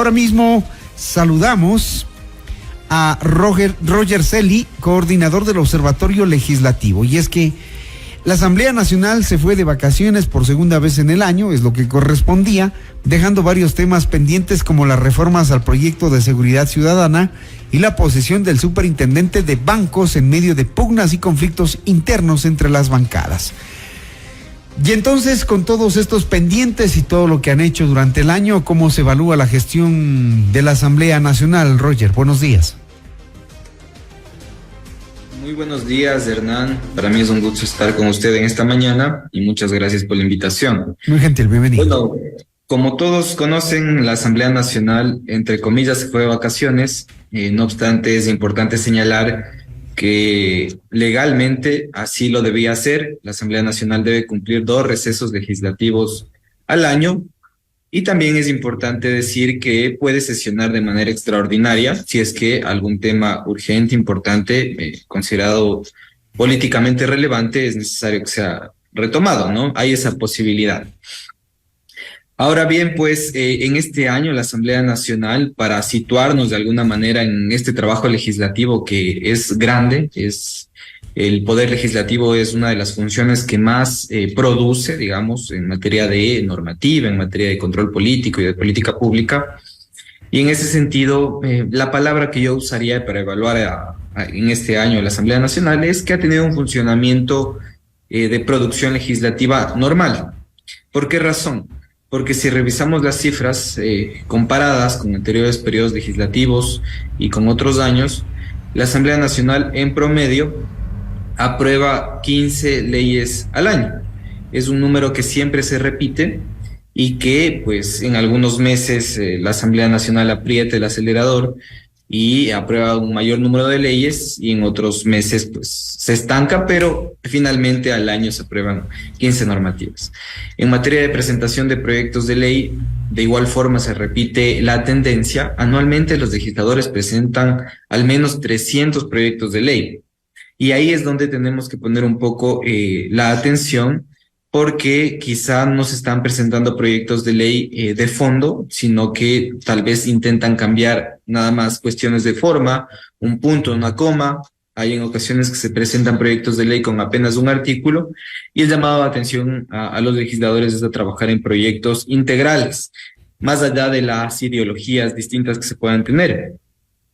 ahora mismo saludamos a Roger Celi, coordinador del Observatorio Legislativo. Y es que la Asamblea Nacional se fue de vacaciones por segunda vez en el año, es lo que correspondía, dejando varios temas pendientes como las reformas al proyecto de seguridad ciudadana y la posesión del superintendente de bancos en medio de pugnas y conflictos internos entre las bancadas. Y entonces, con todos estos pendientes y todo lo que han hecho durante el año, ¿cómo se evalúa la gestión de la Asamblea Nacional? Roger, buenos días. Muy buenos días, Hernán. Para mí es un gusto estar con usted en esta mañana y muchas gracias por la invitación. Muy gentil, bienvenido. Bueno, como todos conocen, la Asamblea Nacional, entre comillas, se fue de vacaciones. No obstante, es importante señalar que legalmente así lo debía hacer. La Asamblea Nacional debe cumplir 2 recesos legislativos al año. Y también es importante decir que puede sesionar de manera extraordinaria si es que algún tema urgente, importante, considerado políticamente relevante, es necesario que sea retomado, ¿no? Hay esa posibilidad. Ahora bien, pues en este año la Asamblea Nacional, para situarnos de alguna manera en este trabajo legislativo que es grande, el Poder Legislativo es una de las funciones que más produce, digamos, en materia de normativa, en materia de control político y de política pública. Y en ese sentido, la palabra que yo usaría para evaluar en este año la Asamblea Nacional es que ha tenido un funcionamiento de producción legislativa normal. ¿Por qué razón? Porque si revisamos las cifras comparadas con anteriores periodos legislativos y con otros años, la Asamblea Nacional en promedio aprueba 15 leyes al año. Es un número que siempre se repite y que pues en algunos meses la Asamblea Nacional aprieta el acelerador y aprueba un mayor número de leyes y en otros meses pues se estanca, pero finalmente al año se aprueban 15 normativas. En materia de presentación de proyectos de ley, de igual forma se repite la tendencia. Anualmente los legisladores presentan al menos 300 proyectos de ley. Y ahí es donde tenemos que poner un poco la atención, porque quizá no se están presentando proyectos de ley de fondo, sino que tal vez intentan cambiar nada más cuestiones de forma, un punto, una coma. Hay en ocasiones que se presentan proyectos de ley con apenas un artículo, y el llamado de atención a los legisladores es a trabajar en proyectos integrales, más allá de las ideologías distintas que se puedan tener.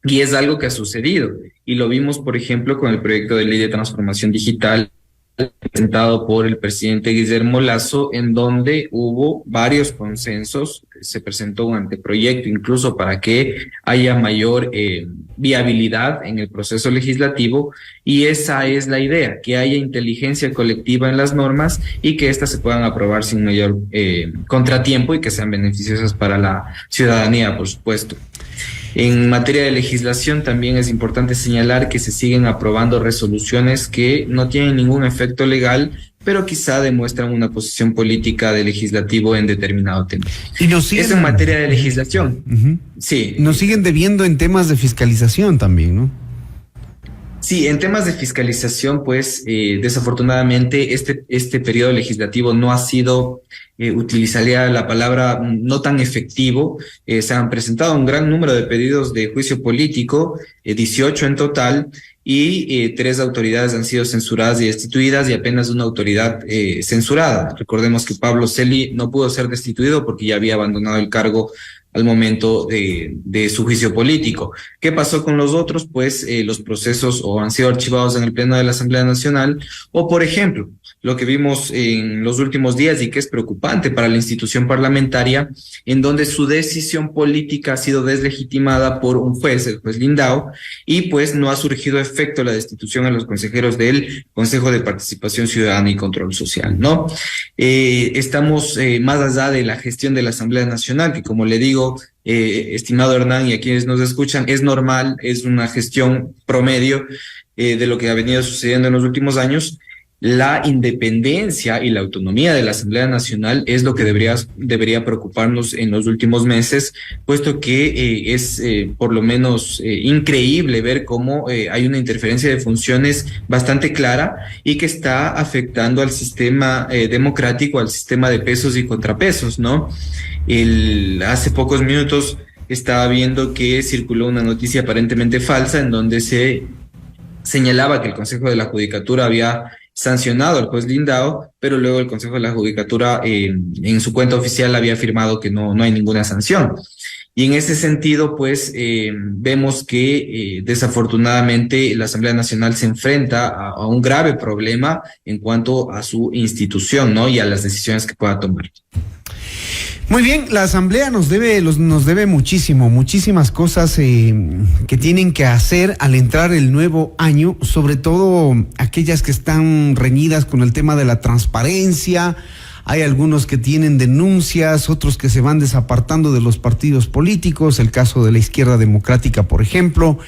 Y es algo que ha sucedido, y lo vimos, por ejemplo, con el proyecto de ley de transformación digital presentado por el presidente Guillermo Lasso, en donde hubo varios consensos. Se presentó un anteproyecto incluso para que haya mayor viabilidad en el proceso legislativo, y esa es la idea, que haya inteligencia colectiva en las normas y que éstas se puedan aprobar sin mayor contratiempo y que sean beneficiosas para la ciudadanía, por supuesto. En materia de legislación también es importante señalar que se siguen aprobando resoluciones que no tienen ningún efecto legal, pero quizá demuestran una posición política del legislativo en determinado tema. Y nos siguen... Eso en materia de legislación. Sí. Nos siguen debiendo en temas de fiscalización también, ¿no? Sí, en temas de fiscalización, pues desafortunadamente este periodo legislativo no ha sido, utilizaría la palabra, no tan efectivo. Se han presentado un gran número de pedidos de juicio político, 18 en total, y 3 autoridades han sido censuradas y destituidas, y apenas una autoridad censurada. Recordemos que Pablo Celi no pudo ser destituido porque ya había abandonado el cargo al momento de su juicio político. ¿Qué pasó con los otros? Pues los procesos o han sido archivados en el Pleno de la Asamblea Nacional, o por ejemplo, lo que vimos en los últimos días y que es preocupante para la institución parlamentaria, en donde su decisión política ha sido deslegitimada por un juez, el juez Lindau, y pues no ha surgido efecto la destitución a los consejeros del Consejo de Participación Ciudadana y Control Social, ¿no? Estamos más allá de la gestión de la Asamblea Nacional, que como le digo, estimado Hernán, y a quienes nos escuchan, es normal, es una gestión promedio de lo que ha venido sucediendo en los últimos años. La independencia y la autonomía de la Asamblea Nacional es lo que debería preocuparnos en los últimos meses, puesto que es por lo menos increíble ver cómo hay una interferencia de funciones bastante clara y que está afectando al sistema democrático, al sistema de pesos y contrapesos, ¿no? Hace pocos minutos estaba viendo que circuló una noticia aparentemente falsa en donde se señalaba que el Consejo de la Judicatura había sancionado al juez Lindao, pero luego el Consejo de la Judicatura en su cuenta oficial había afirmado que no hay ninguna sanción. Y en ese sentido, pues, vemos que desafortunadamente la Asamblea Nacional se enfrenta a un grave problema en cuanto a su institución, ¿no? Y a las decisiones que pueda tomar. Muy bien, la Asamblea nos debe muchísimas cosas que tienen que hacer al entrar el nuevo año, sobre todo aquellas que están reñidas con el tema de la transparencia. Hay algunos que tienen denuncias, otros que se van desapartando de los partidos políticos, el caso de la Izquierda Democrática, por ejemplo.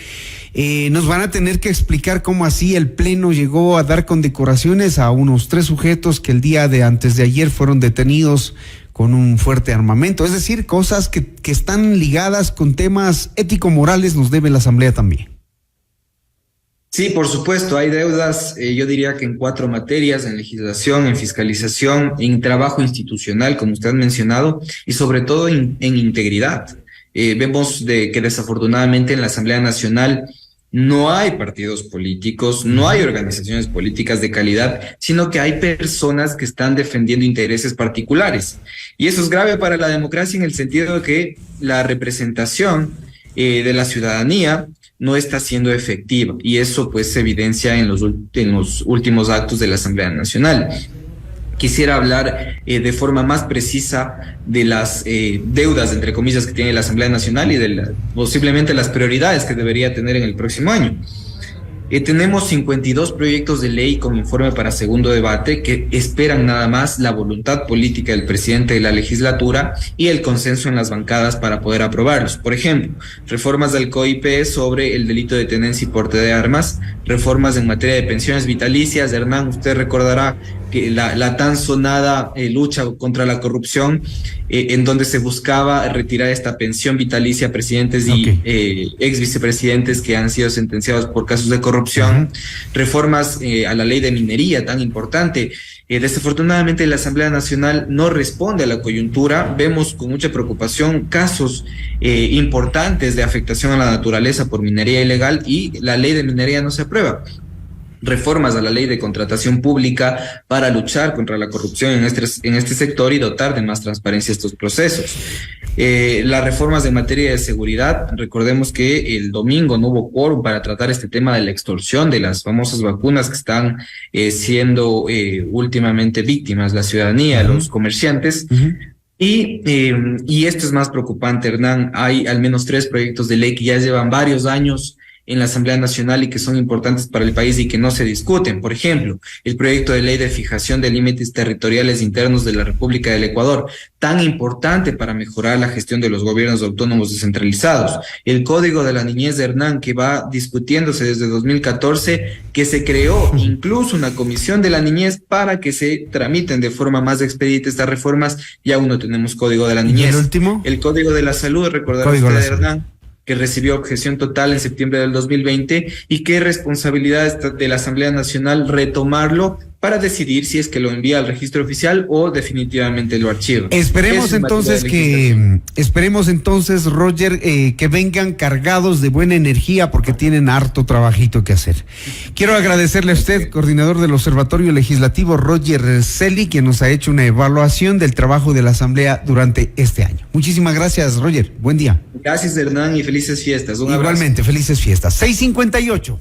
Nos van a tener que explicar cómo así el Pleno llegó a dar condecoraciones a unos 3 sujetos que el día de antes de ayer fueron detenidos con un fuerte armamento. Es decir, cosas que están ligadas con temas ético-morales nos debe la Asamblea también. Sí, por supuesto, hay deudas, yo diría que en 4 materias: en legislación, en fiscalización, en trabajo institucional, como usted ha mencionado, y sobre todo en integridad. Vemos que desafortunadamente en la Asamblea Nacional no hay partidos políticos, no hay organizaciones políticas de calidad, sino que hay personas que están defendiendo intereses particulares. Y eso es grave para la democracia en el sentido de que la representación de la ciudadanía no está siendo efectiva, y eso pues se evidencia en los últimos actos de la Asamblea Nacional. Quisiera hablar de forma más precisa de las deudas, entre comillas, que tiene la Asamblea Nacional y de posiblemente las prioridades que debería tener en el próximo año. Tenemos 52 proyectos de ley con informe para segundo debate que esperan nada más la voluntad política del presidente de la legislatura y el consenso en las bancadas para poder aprobarlos. Por ejemplo, reformas del COIP sobre el delito de tenencia y porte de armas, reformas en materia de pensiones vitalicias. Hernán, usted recordará que la tan sonada lucha contra la corrupción, en donde se buscaba retirar esta pensión vitalicia a presidentes y ex vicepresidentes que han sido sentenciados por casos de corrupción, reformas a la ley de minería tan importante. Desafortunadamente la Asamblea Nacional no responde a la coyuntura. Vemos con mucha preocupación casos importantes de afectación a la naturaleza por minería ilegal, y la ley de minería no se aprueba. Reformas a la ley de contratación pública para luchar contra la corrupción en este sector y dotar de más transparencia estos procesos. Las reformas en materia de seguridad, recordemos que el domingo no hubo quórum para tratar este tema de la extorsión de las famosas vacunas que están siendo últimamente víctimas la ciudadanía, los comerciantes. Y esto es más preocupante, Hernán. Hay al menos 3 proyectos de ley que ya llevan varios años en la Asamblea Nacional y que son importantes para el país y que no se discuten. Por ejemplo, el proyecto de ley de fijación de límites territoriales internos de la República del Ecuador, tan importante para mejorar la gestión de los gobiernos autónomos descentralizados. El Código de la Niñez de Hernán, que va discutiéndose desde 2014, que se creó incluso una comisión de la niñez para que se tramiten de forma más expedita estas reformas, y aún no tenemos Código de la Niñez. ¿Y el último? El Código de la Salud, recordará usted, Hernán, que recibió objeción total en septiembre del 2020, y qué responsabilidad de la Asamblea Nacional retomarlo para decidir si es que lo envía al registro oficial o definitivamente lo archiva. Esperemos entonces, Roger, que vengan cargados de buena energía, porque tienen harto trabajito que hacer. Quiero agradecerle a usted, coordinador del Observatorio Legislativo, Roger Celi, quien nos ha hecho una evaluación del trabajo de la Asamblea durante este año. Muchísimas gracias, Roger. Buen día. Gracias, Hernán, y felices fiestas. Un abrazo. Igualmente, felices fiestas. 6:58.